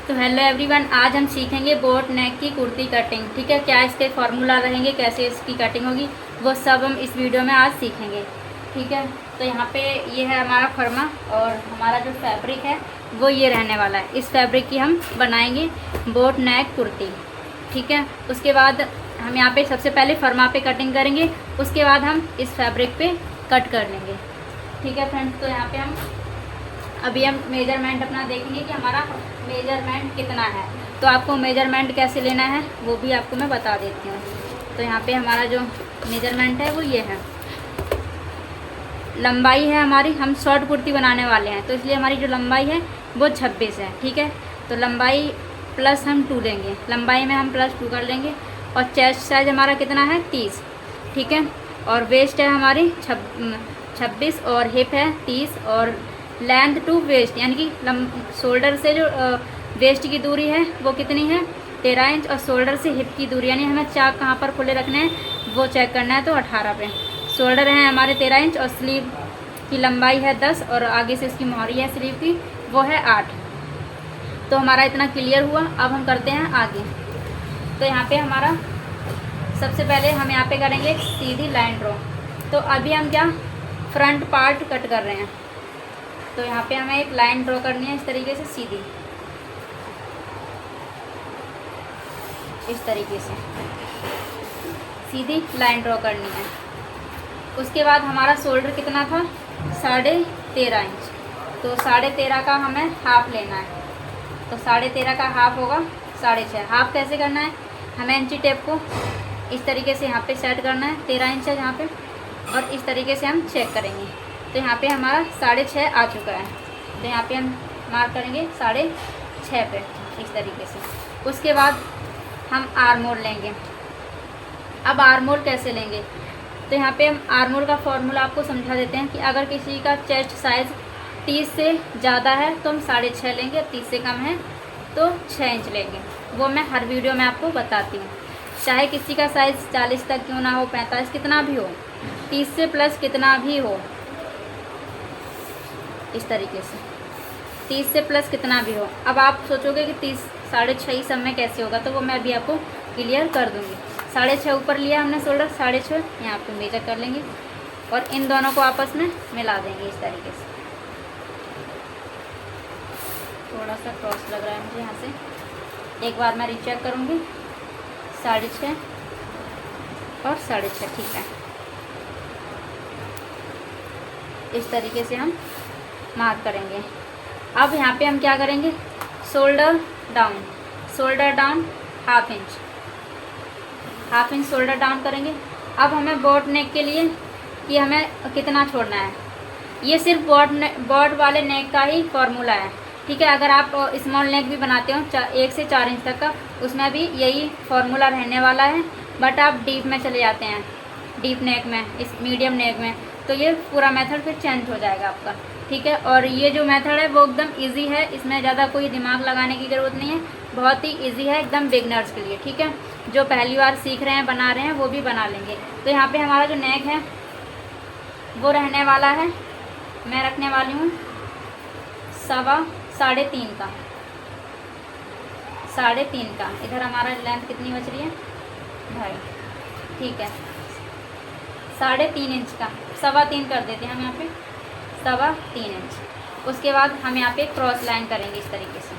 तो hello everyone, आज हम सीखेंगे बोट नेक की कुर्ती कटिंग। ठीक है, क्या इसके फॉर्मूला रहेंगे, कैसे इसकी कटिंग होगी, वो सब हम इस वीडियो में आज सीखेंगे। ठीक है, तो यहाँ पे ये है हमारा फर्मा और हमारा जो फैब्रिक है वो ये रहने वाला है। इस फैब्रिक की हम बनाएंगे बोट नेक कुर्ती। ठीक है, उसके बाद हम यहाँ पे सबसे पहले फर्मा पे कटिंग करेंगे, उसके बाद हम इस फैब्रिक पे कट कर लेंगे। ठीक है फ्रेंड्स, तो यहाँ पे अभी हम मेजरमेंट अपना देखेंगे कि हमारा मेजरमेंट कितना है। तो आपको मेजरमेंट कैसे लेना है वो भी आपको मैं बता देती हूँ। तो यहाँ पे हमारा जो मेजरमेंट है वो ये है। लंबाई है हमारी, हम शॉर्ट कुर्ती बनाने वाले हैं तो इसलिए हमारी जो लंबाई है वो 26 है। ठीक है, तो लंबाई प्लस हम 2 लेंगे, लंबाई में हम +2 कर लेंगे। और चेस्ट साइज़ हमारा कितना है 30। ठीक है, और वेस्ट है हमारी 26 और हिप है 30 और लेंथ टू वेस्ट यानी कि शोल्डर से जो वेस्ट की दूरी है वो कितनी है 13 इंच और शोल्डर से हिप की दूरी यानी हमें चाक कहाँ पर खुले रखने हैं वो चेक करना है। तो 18 पे शोल्डर है हमारे 13 इंच और स्लीव की लंबाई है 10 और आगे से इसकी मोहरी है स्लीव की वो है 8। तो हमारा इतना क्लियर हुआ। अब हम करते हैं आगे। तो यहाँ पे हमारा सबसे पहले हम यहाँ पे करेंगे एक सीधी लाइन ड्रॉ। तो अभी हम क्या फ्रंट पार्ट कट कर रहे हैं। तो यहाँ पे हमें एक लाइन ड्रॉ करनी है इस तरीके से सीधी, इस तरीके से सीधी लाइन ड्रॉ करनी है। उसके बाद हमारा शोल्डर कितना था 13.5 इंच, तो 13.5 का हमें हाफ लेना है। तो 13.5 का हाफ होगा 6.5। हाफ कैसे करना है, हमें इंची टेप को इस तरीके से यहाँ पे सेट करना है। 13 इंच है यहाँ पे और इस तरीके से हम चेक करेंगे। तो यहाँ पे हमारा 6.5 आ चुका है। तो यहाँ पे हम मार्क करेंगे 6.5 पे इस तरीके से। उसके बाद हम आर्मोल लेंगे। अब आर्मोल कैसे लेंगे, तो यहाँ पे हम आर्मोल का फॉर्मूला आपको समझा देते हैं कि अगर किसी का चेस्ट साइज़ 30 से ज़्यादा है तो हम 6.5 लेंगे, 30 से कम है तो 6 इंच लेंगे। वो मैं हर वीडियो में आपको बताती हूँ। चाहे किसी का साइज़ 40 तक क्यों ना हो, 45 कितना भी हो, 30 से प्लस कितना भी हो, इस तरीके से 30 से प्लस कितना भी हो। अब आप सोचोगे कि 30 6.5 सब में कैसे होगा, तो वो मैं अभी आपको क्लियर कर दूँगी। 6.5 ऊपर लिया हमने शोल्डर, 6.5 यहाँ पे मेजर कर लेंगे और इन दोनों को आपस में मिला देंगे इस तरीके से। थोड़ा सा क्रॉस लग रहा है मुझे यहाँ से, एक बार मैं रीचेक करूँगी। 6.5 और 6.5 ठीक है। इस तरीके से हम मार्क करेंगे। अब यहाँ पे हम क्या करेंगे, shoulder down half inch shoulder down करेंगे। अब हमें बोट नेक के लिए कि हमें कितना छोड़ना है, ये सिर्फ बोट वाले नेक का ही फॉर्मूला है। ठीक है, अगर आप स्मॉल नेक भी बनाते हो 1 से 4 इंच तक का, उसमें भी यही फॉर्मूला रहने वाला है। बट आप डीप में चले जाते हैं, डीप नेक में, इस मीडियम नेक में, तो ये पूरा मेथड फिर चेंज हो जाएगा आपका। ठीक है, और ये जो मेथड है वो एकदम इजी है, इसमें ज़्यादा कोई दिमाग लगाने की ज़रूरत नहीं है, बहुत ही इजी है एकदम बिगनर्स के लिए। ठीक है, जो पहली बार सीख रहे हैं, बना रहे हैं, वो भी बना लेंगे। तो यहाँ पे हमारा जो नेक है वो रहने वाला है, मैं रखने वाली हूँ 3.5 का, 3.5 का। इधर हमारा लेंथ कितनी बच रही है 2.5। ठीक है, 3.5 इंच का 3.25 कर देते हैं हम यहाँ पे, 3.25 इंच। उसके बाद हम यहाँ पे क्रॉस लाइन करेंगे इस तरीके से।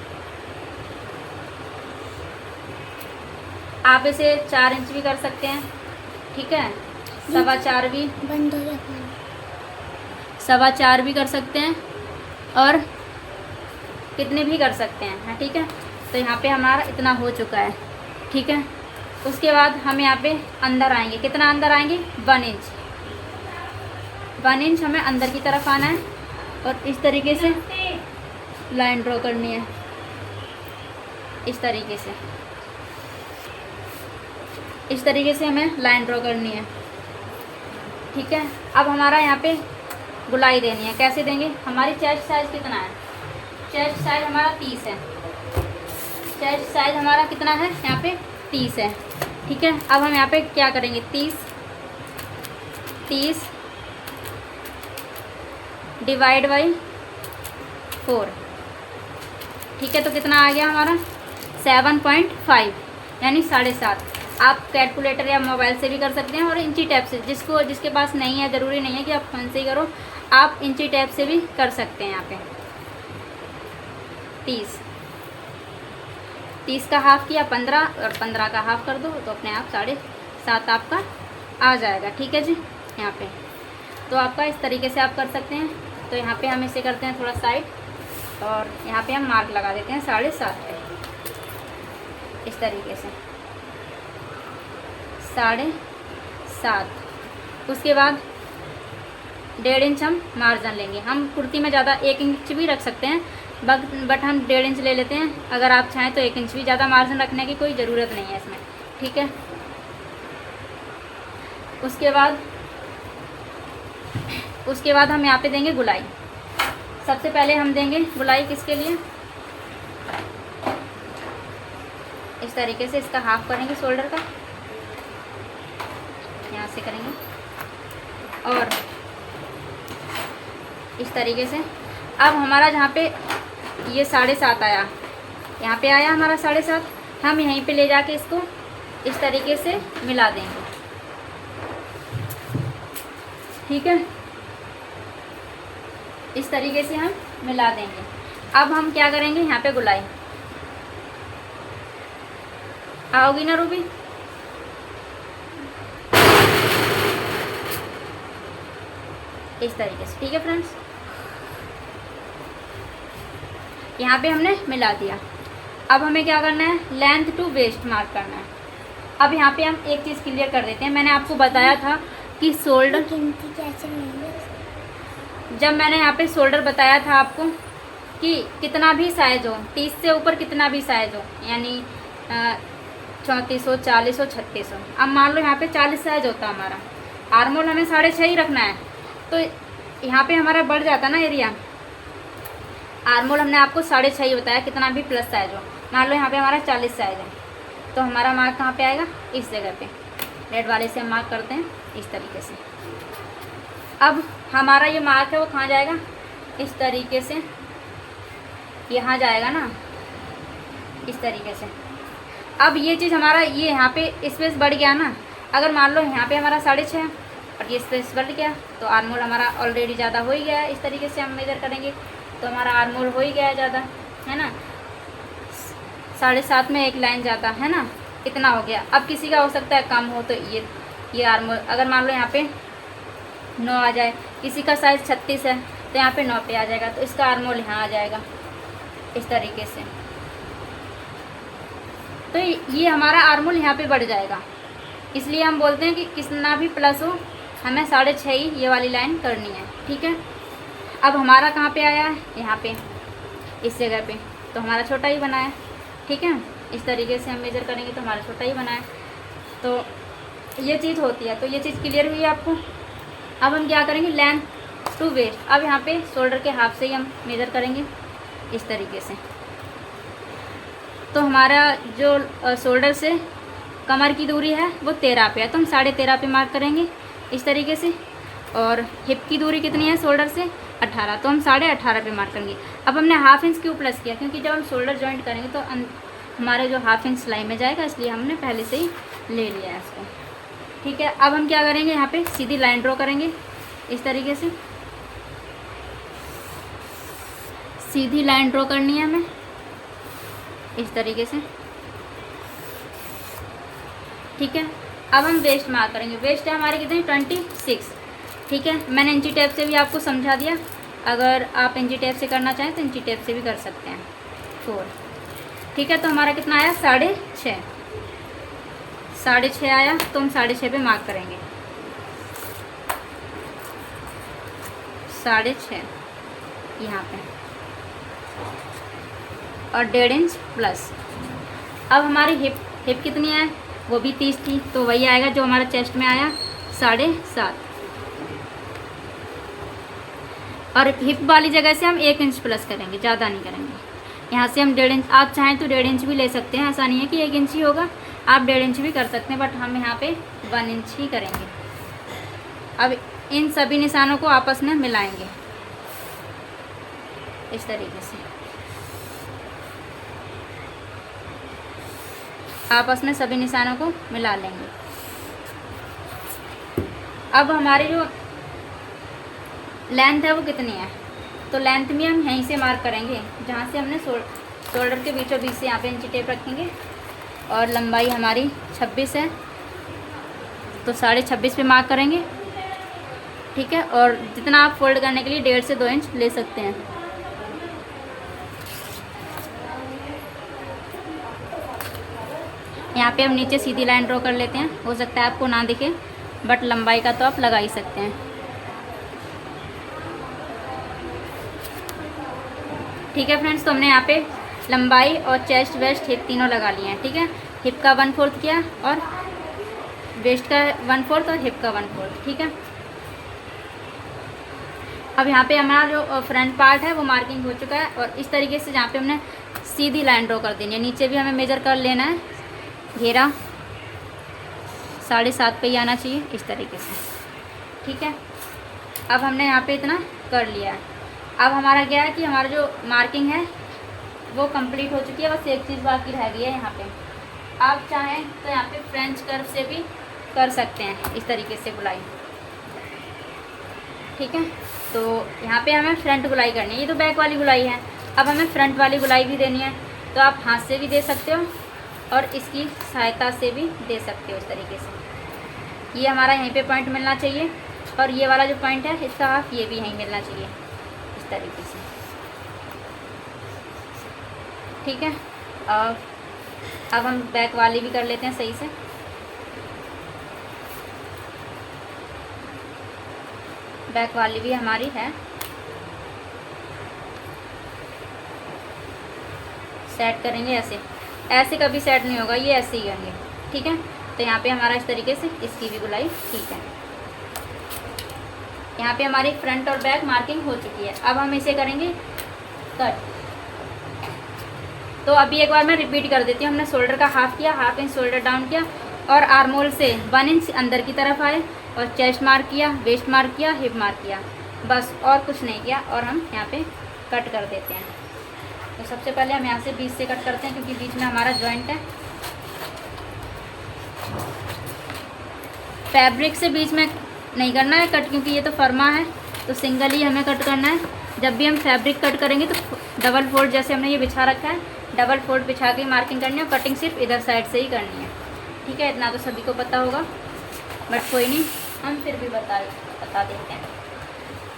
आप इसे 4 इंच भी कर सकते हैं। ठीक है, 4.25 भी, 4.25 भी कर सकते हैं और कितने भी कर सकते हैं। हाँ ठीक है, तो यहाँ पे हमारा इतना हो चुका है। ठीक है, उसके बाद हम यहाँ पे अंदर आएंगे। कितना अंदर आएंगे 1 इंच, 1 इंच हमें अंदर की तरफ आना है और इस तरीके से लाइन ड्रॉ करनी है, इस तरीके से हमें लाइन ड्रॉ करनी है। ठीक है, अब हमारा यहाँ पे गुलाई देनी है। कैसे देंगे, हमारी चेस्ट साइज़ कितना है, चेस्ट साइज़ हमारा 30 है, चेस्ट साइज़ हमारा कितना है यहाँ पे 30 है। ठीक है, अब हम यहाँ पे क्या करेंगे 30 डिवाइड बाई 4 ठीक है, तो कितना आ गया हमारा 7.5 यानी 7.5। आप कैलकुलेटर या मोबाइल से भी कर सकते हैं और इंची टेप से, जिसके पास नहीं है, ज़रूरी नहीं है कि आप फोन से ही करो, आप इंची टेप से भी कर सकते हैं। यहाँ पे 30 का हाफ किया 15 और 15 का हाफ कर दो तो अपने आप 7.5 आपका आ जाएगा। ठीक है जी, यहाँ पे तो आपका इस तरीके से आप कर सकते हैं। तो यहाँ पे हम इसे करते हैं थोड़ा साइड और यहाँ पे हम मार्क लगा देते हैं 7.5 पे, इस तरीके से 7.5। उसके बाद 1.5 इंच हम मार्जिन लेंगे। हम कुर्ती में ज़्यादा 1 इंच भी रख सकते हैं, बट हम 1.5 इंच ले लेते हैं। अगर आप चाहें तो 1 इंच भी, ज़्यादा मार्जिन रखने की कोई ज़रूरत नहीं है इसमें। ठीक है, उसके बाद हम यहाँ पे देंगे गुलाई। सबसे पहले हम देंगे गुलाई किसके लिए, इस तरीके से इसका हाफ करेंगे शोल्डर का, यहाँ से करेंगे और इस तरीके से। अब हमारा जहाँ पे ये 7.5 आया, यहाँ पे आया हमारा 7.5, हम यहीं पे ले जाके इसको इस तरीके से मिला देंगे। ठीक है, इस तरीके से हम मिला देंगे। अब हम क्या करेंगे, यहाँ पे गुलाई आओगी ना रूबी, इस तरीके से। ठीक है फ्रेंड्स, यहाँ पे हमने मिला दिया। अब हमें क्या करना है, लेंथ टू वेस्ट मार्क करना है। अब यहाँ पे हम एक चीज़ क्लियर कर देते हैं। मैंने आपको बताया था कि शोल्डर, जब मैंने यहाँ पे शोल्डर बताया था आपको कि कितना भी साइज हो, 30 से ऊपर कितना भी साइज हो, यानी 34 हो, 40 हो, 36 हो। अब मान लो यहाँ पे 40 साइज होता हमारा, आर्मोल हमें 6.5 ही रखना है, तो यहाँ पे हमारा बढ़ जाता ना एरिया। आर्मोल हमने आपको 6.5 ही बताया, कितना भी प्लस साइज हो। मान लो यहाँ पे हमारा 40 साइज है, तो हमारा मार्क कहाँ पे आएगा, इस जगह पे रेड वाले से हम मार्क करते हैं इस तरीके से। अब हमारा ये मार्क है वो कहाँ जाएगा, इस तरीके से यहाँ जाएगा ना, इस तरीके से। अब ये चीज़ हमारा ये यहाँ पे स्पेस बढ़ गया ना, अगर मान लो यहाँ पे हमारा 6.5 और ये स्पेस बढ़ गया तो आर्मोल हमारा ऑलरेडी ज़्यादा हो ही गया है। इस तरीके से हम मेजर करेंगे तो हमारा आर्मोल हो ही गया है ज़्यादा, है ना। 7.5 में एक लाइन जाता है ना, इतना हो गया। अब किसी का हो सकता है कम हो, तो ये आर्मोल अगर मान लो यहाँ पे 9 आ जाए, किसी का साइज़ 36 है तो यहाँ पे 9 पे आ जाएगा, तो इसका आर्मोल यहाँ आ जाएगा इस तरीके से। तो ये हमारा आर्मोल यहाँ पे बढ़ जाएगा। इसलिए हम बोलते हैं कि कितना भी प्लस हो, हमें 6.5 ही ये वाली लाइन करनी है। ठीक है, अब हमारा कहाँ पे आया है, यहाँ पे इस जगह पे, तो हमारा छोटा ही बना है। ठीक है, इस तरीके से हम मेजर करेंगे तो हमारा छोटा ही बना है। तो ये चीज़ होती है, तो ये चीज़ क्लियर हुई आपको। अब हम क्या करेंगे, लेंथ टू वेस्ट। अब यहाँ पे शोल्डर के हाफ से ही हम मेजर करेंगे इस तरीके से। तो हमारा जो शोल्डर से कमर की दूरी है वो 13 पे है, तो हम 13.5 पे मार्क करेंगे इस तरीके से। और हिप की दूरी कितनी है शोल्डर से, 18, तो हम 18.5 पे मार्क करेंगे। अब हमने हाफ इंच क्यों प्लस किया, क्योंकि जब हम शोल्डर जॉइंट करेंगे तो हमारे जो हाफ इंच सिलाई में जाएगा, इसलिए हमने पहले से ही ले लिया है इसको। ठीक है, अब हम क्या करेंगे, यहाँ पे सीधी लाइन ड्रॉ करेंगे इस तरीके से। सीधी लाइन ड्रॉ करनी है हमें इस तरीके से। ठीक है, अब हम वेस्ट मार्क करेंगे। वेस्ट है हमारी कितनी, 26। ठीक है, मैंने इंची टेप से भी आपको समझा दिया। अगर आप इंची टेप से करना चाहें तो इंची टेप से भी कर सकते हैं, 4। ठीक है, तो हमारा कितना आया, 6.5। 6.5 आया, तो हम 6.5 पे मार्क करेंगे, 6.5 यहाँ पे, और 1.5 इंच प्लस। अब हमारी हिप कितनी है, वो भी 30 थी, तो वही आएगा जो हमारा चेस्ट में आया, 7.5। और हिप वाली जगह से हम 1 इंच प्लस करेंगे, ज़्यादा नहीं करेंगे। यहाँ से हम 1.5 इंच, आप चाहें तो 1.5 इंच भी ले सकते हैं, ऐसा नहीं है कि 1 इंच ही होगा, आप 1.5 इंच भी कर सकते हैं, बट हम यहाँ पे 1 इंच ही करेंगे। अब इन सभी निशानों को आपस में मिलाएंगे इस तरीके से। आपस में सभी निशानों को मिला लेंगे। अब हमारी जो लेंथ है वो कितनी है, तो लेंथ भी हम यहीं से मार्क करेंगे जहाँ से हमने शोल्डर के बीचों बीच से यहाँ पे इंची टेप रखेंगे। और लंबाई हमारी 26 है, तो 26.5 पे मार्क करेंगे। ठीक है, और जितना आप फोल्ड करने के लिए 1.5 से 2 इंच ले सकते हैं। यहाँ पे हम नीचे सीधी लाइन ड्रॉ कर लेते हैं। हो सकता है आपको ना दिखे, बट लंबाई का तो आप लगा ही सकते हैं। ठीक है फ्रेंड्स, तो हमने यहाँ पे लंबाई और चेस्ट वेस्ट हिप तीनों लगा लिए हैं। ठीक है, हिप का 1/4 किया और वेस्ट का 1/4 और हिप का 1/4। ठीक है, अब यहाँ पे हमारा जो फ्रंट पार्ट है वो मार्किंग हो चुका है। और इस तरीके से जहाँ पे हमने सीधी लाइन ड्रॉ कर देनी है। नीचे भी हमें मेजर कर लेना है, घेरा 7.5 पे ही आना चाहिए इस तरीके से। ठीक है, अब हमने यहाँ पे इतना कर लिया है। अब हमारा क्या है कि हमारा जो मार्किंग है वो कंप्लीट हो चुकी है, बस एक चीज़ बाकी रह गई है। यहाँ पे आप चाहें तो यहाँ पे फ्रेंच कर्व से भी कर सकते हैं इस तरीके से गुलाई। ठीक है, तो यहाँ पे हमें फ्रंट गुलाई करनी है। ये तो बैक वाली गुलाई है, अब हमें फ्रंट वाली गुलाई भी देनी है। तो आप हाथ से भी दे सकते हो और इसकी सहायता से भी दे सकते हो इस तरीके से। ये हमारा यहीं पे पॉइंट मिलना चाहिए और ये वाला जो पॉइंट है इसका हाफ ये भी यहीं मिलना चाहिए इस तरीके से। ठीक है, अब हम बैक वाली भी कर लेते हैं सही से। बैक वाली भी हमारी है सेट करेंगे। ऐसे ऐसे कभी सेट नहीं होगा, ये ऐसे ही होंगे। ठीक है, तो यहाँ पे हमारा इस तरीके से इसकी भी गुलाई ठीक है। यहाँ पे हमारी फ्रंट और बैक मार्किंग हो चुकी है। अब हम इसे करेंगे कट। तो अभी एक बार मैं रिपीट कर देती हूँ। हमने शोल्डर का हाफ किया, 1/2 इंच शोल्डर डाउन किया और आर्मोल से 1 इंच अंदर की तरफ आए और चेस्ट मार्क किया, वेस्ट मार्क किया, हिप मार्क किया, बस और कुछ नहीं किया। और हम यहाँ पे कट कर देते हैं। तो सबसे पहले हम यहाँ से बीच से कट करते हैं क्योंकि बीच में हमारा जॉइंट है। फैब्रिक से बीच में नहीं करना है कट क्योंकि ये तो फर्मा है, तो सिंगल ही हमें कट करना है। जब भी हम फैब्रिक कट करेंगे तो डबल फोल्ड जैसे हमने ये बिछा रखा है, डबल फोल्ड बिछा के मार्किंग करनी है और कटिंग सिर्फ इधर साइड से ही करनी है। ठीक है, इतना तो सभी को पता होगा, बट कोई नहीं, हम फिर भी बता देते हैं।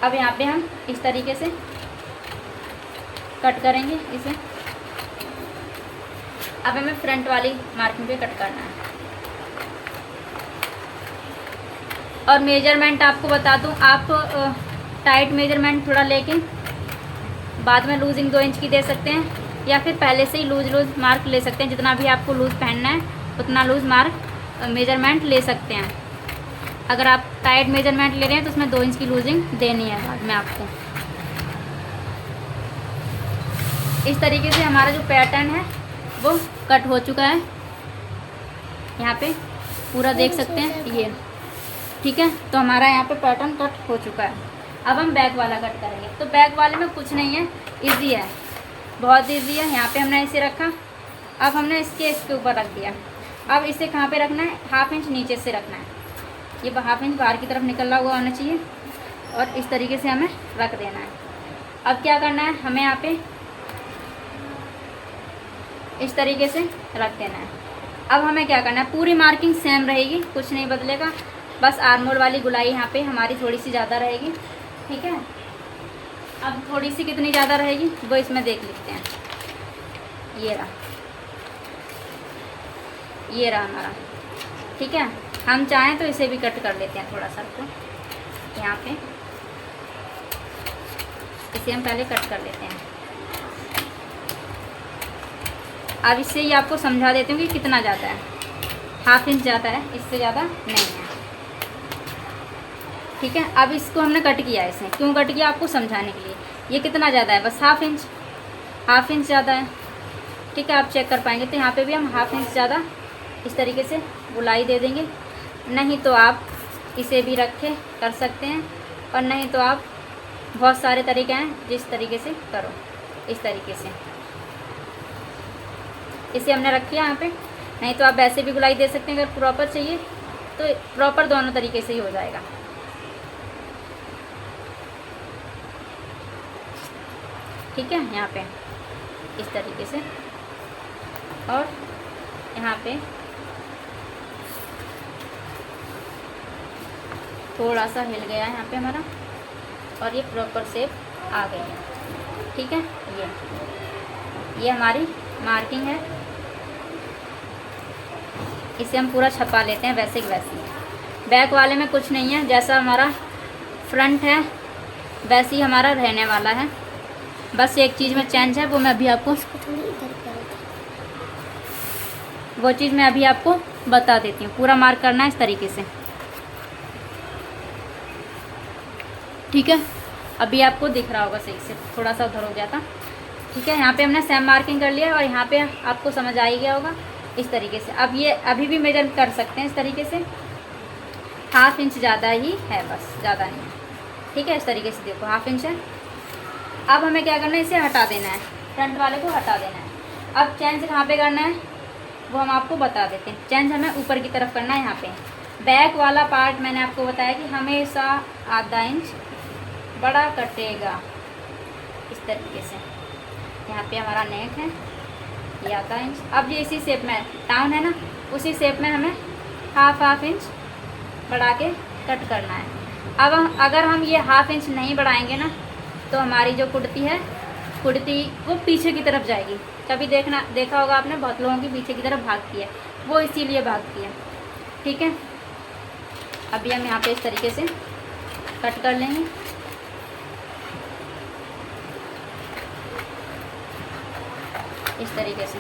अब यहाँ पे हम इस तरीके से कट करेंगे इसे। अब हमें फ्रंट वाली मार्किंग पे कट करना है। और मेजरमेंट आपको बता दूं, आप टाइट मेजरमेंट थोड़ा लेके बाद में लूजिंग 2 इंच की दे सकते हैं या फिर पहले से ही लूज मार्क ले सकते हैं। जितना भी आपको लूज़ पहनना है उतना लूज़ मार्क मेजरमेंट ले सकते हैं। अगर आप टाइट मेजरमेंट ले रहे हैं तो उसमें 2 इंच की लूजिंग देनी है बाद में आपको। इस तरीके से हमारा जो पैटर्न है वो कट हो चुका है। यहाँ पे पूरा देख सकते हैं ये। ठीक है, तो हमारा यहाँ पे पैटर्न कट हो चुका है। अब हम बैक वाला कट करेंगे। तो बैक वाले में कुछ नहीं है, इजी है, बहुत इजी है। यहाँ पे हमने इसे रखा, अब हमने इसके ऊपर रख दिया। अब इसे कहाँ पे रखना है, 1/2 इंच नीचे से रखना है। ये 1/2 इंच बाहर की तरफ निकला हुआ होना चाहिए और इस तरीके से हमें रख देना है। अब क्या करना है, हमें यहाँ पे इस तरीके से रख देना है। अब हमें क्या करना है, पूरी मार्किंग सेम रहेगी, कुछ नहीं बदलेगा, बस आर्मोल वाली गुलाई यहाँ पे हमारी थोड़ी सी ज़्यादा रहेगी। ठीक है, अब थोड़ी सी कितनी ज़्यादा रहेगी वो इसमें देख लेते हैं। ये रहा हमारा। ठीक है, हम चाहें तो इसे भी कट कर लेते हैं थोड़ा सा। तो यहाँ पे इसे हम पहले कट कर लेते हैं। अब इससे ही आपको समझा देती हूँ कि कितना ज़्यादा है। 1/2 इंच ज़्यादा है, इससे ज़्यादा नहीं है। ठीक है, अब इसको हमने कट किया है। इसे क्यों कट किया आपको समझाने के लिए। ये कितना ज़्यादा है, बस 1/2 इंच ज़्यादा है। ठीक है, आप चेक कर पाएंगे। तो यहाँ पे भी हम 1/2 इंच ज़्यादा इस तरीके से गुलाई दे देंगे। नहीं तो आप इसे भी रखे कर सकते हैं और नहीं तो आप, बहुत सारे तरीके हैं जिस तरीके से करो। इस तरीके से इसे हमने रख लिया यहाँ पे। नहीं तो आप वैसे भी गुलाई दे सकते हैं। अगर प्रॉपर चाहिए तो प्रॉपर दोनों तरीके से ही हो जाएगा। ठीक है, यहाँ पे इस तरीके से, और यहाँ पे थोड़ा सा हिल गया है यहाँ पे हमारा, और ये प्रॉपर शेप आ गई है। ठीक है, ये हमारी मार्किंग है। इसे हम पूरा छपा लेते हैं वैसे की वैसे। बैक वाले में कुछ नहीं है, जैसा हमारा फ्रंट है वैसे ही हमारा रहने वाला है। बस एक चीज़ में चेंज है, वो मैं अभी आपको बता देती हूँ। पूरा मार्क करना है इस तरीके से। ठीक है, अभी आपको दिख रहा होगा सही से, थोड़ा सा उधर हो गया था। ठीक है, यहाँ पे हमने सेम मार्किंग कर लिया और यहाँ पे आपको समझ आ ही गया होगा इस तरीके से। अब ये अभी भी मेजर कर सकते हैं इस तरीके से, 1/2 इंच ज़्यादा ही है, बस ज़्यादा नहीं है। ठीक है, इस तरीके से देखो 1/2 इंच है। अब हमें क्या करना है, इसे हटा देना है, फ्रंट वाले को हटा देना है। अब चेंज कहाँ पे करना है वो हम आपको बता देते हैं। चेंज हमें ऊपर की तरफ करना है। यहाँ पे बैक वाला पार्ट मैंने आपको बताया कि हमेशा ½ इंच बड़ा कटेगा इस तरीके से। यहाँ पे हमारा नेक है, ये ½ इंच। अब ये इसी शेप में डाउन है ना, उसी शेप में हमें 1/2 इंच बढ़ा के कट करना है। अब अगर हम ये 1/2 इंच नहीं बढ़ाएंगे ना, तो हमारी जो कुर्ती वो पीछे की तरफ जाएगी। कभी देखा होगा आपने, बहुत लोगों की पीछे की तरफ भागती है, वो इसीलिए भागती है। ठीक है, अभी हम यहाँ पे इस तरीके से कट कर लेंगे। इस तरीके से।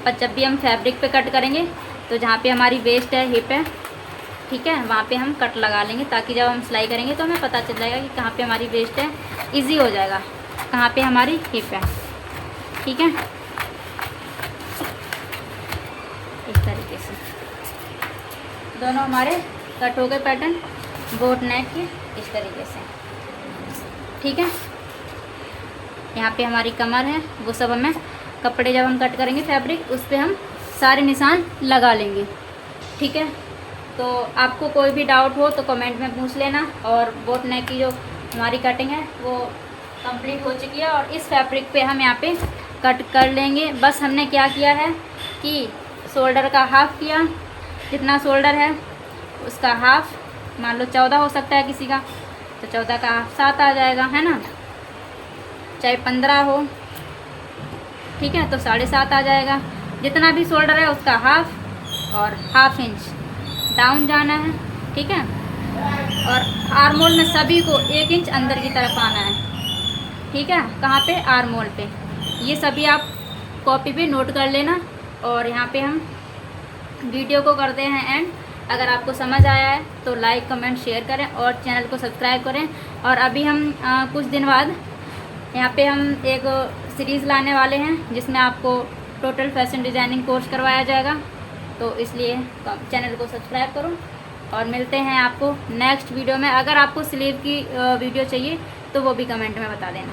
और जब भी हम फैब्रिक पे कट करेंगे तो जहाँ पे हमारी वेस्ट है, हिप है, ठीक है, वहाँ पे हम कट लगा लेंगे, ताकि जब हम सिलाई करेंगे तो हमें पता चल जाएगा कि कहाँ पे हमारी वेस्ट है। इजी हो जाएगा कहाँ पे हमारी हिप है। ठीक है, इस तरीके से दोनों हमारे कट हो गए पैटर्न बोट नेक के इस तरीके से। ठीक है, यहाँ पे हमारी कमर है, वो सब हमें कपड़े जब हम कट करेंगे फैब्रिक, उस पर हम सारे निशान लगा लेंगे। ठीक है, तो आपको कोई भी डाउट हो तो कमेंट में पूछ लेना। और बोट नेक की जो हमारी कटिंग है वो कंप्लीट हो चुकी है, और इस फैब्रिक पे हम यहाँ पे कट कर लेंगे। बस हमने क्या किया है कि शोल्डर का हाफ़ किया, जितना शोल्डर है उसका हाफ़, मान लो 14 हो सकता है किसी का, तो 14 का हाफ 7 आ जाएगा, है ना। चाहे 15 हो, ठीक है, तो 7.5 आ जाएगा। जितना भी शोल्डर है उसका हाफ़, और 1/2 इंच डाउन जाना है। ठीक है, और आर्म होल में सभी को 1 इंच अंदर की तरफ आना है। ठीक है, कहाँ पे, आर्म होल पे। ये सभी आप कॉपी पे नोट कर लेना। और यहाँ पे हम वीडियो को करते हैं एंड। अगर आपको समझ आया है तो लाइक कमेंट शेयर करें और चैनल को सब्सक्राइब करें। और अभी हम कुछ दिन बाद यहाँ पे हम एक सीरीज़ लाने वाले हैं, जिसमें आपको टोटल फैशन डिज़ाइनिंग कोर्स करवाया जाएगा। तो इसलिए चैनल को सब्सक्राइब करो, और मिलते हैं आपको नेक्स्ट वीडियो में। अगर आपको स्लीव की वीडियो चाहिए तो वो भी कमेंट में बता देना।